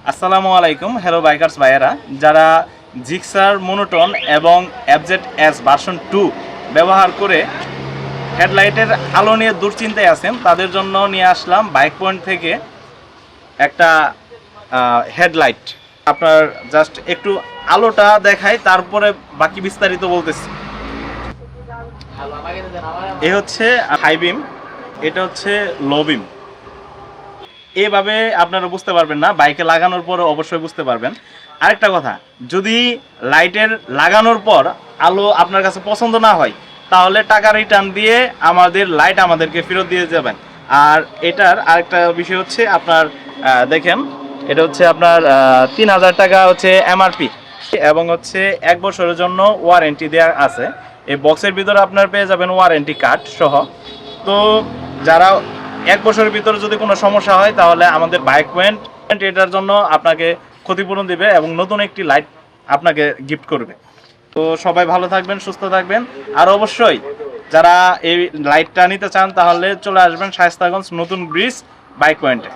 আসসালামু আলাইকুম, hello bikers ভাইয়েরা। যারা জিক্সার মোনোটন এবং এফজেড এস ভার্সন 2 ব্যবহার করে হেডলাইটের আলো নিয়ে দুশ্চিন্তায় আছেন, তাদের জন্য নিয়ে আসলাম বাইক পয়েন্ট থেকে একটা হেডলাইট। আপনার জাস্ট একটু আলোটা দেখাই, তারপরে বাকি বিস্তারিত বলতেছি। এ হচ্ছে হাই বিম, এটা হচ্ছে লো বিম। এভাবে আপনারা বুঝতে পারবেন না, বাইকে লাগানোর পর অবশ্যই বুঝতে পারবেন। আরেকটা কথা, যদি লাইটের লাগানোর পর আলো আপনার কাছে পছন্দ না হয়, তাহলে টাকা রিটার্ন দিয়ে আমাদের লাইট আমাদেরকে ফেরত দিয়ে যাবেন। আর এটার আরেকটা বিষয় হচ্ছে আপনার দেখেন, এটা হচ্ছে আপনার 3000 টাকা হচ্ছে এমআরপি, এবং হচ্ছে 1 বছরের জন্য ওয়ারেন্টি দেওয়া আছে। এই বক্সের ভিতরে আপনার পেয়ে যাবেন ওয়ারেন্টি কার্ড সহ। তো যারা 1 বছরের ভিতরে যদি কোনো সমস্যা হয়, তাহলে আমাদের বাইক পয়েন্ট এটার জন্য আপনাকে ক্ষতিপূরণ দিবে এবং নতুন একটি লাইট আপনাকে গিফট করবে। তো সবাই ভালো থাকবেন, সুস্থ থাকবেন। আর অবশ্যই যারা এই লাইটটা নিতে চান, তাহলে চলে আসবেন শায়েস্তাগঞ্জ নতুন ব্রিজ বাইক পয়েন্টে।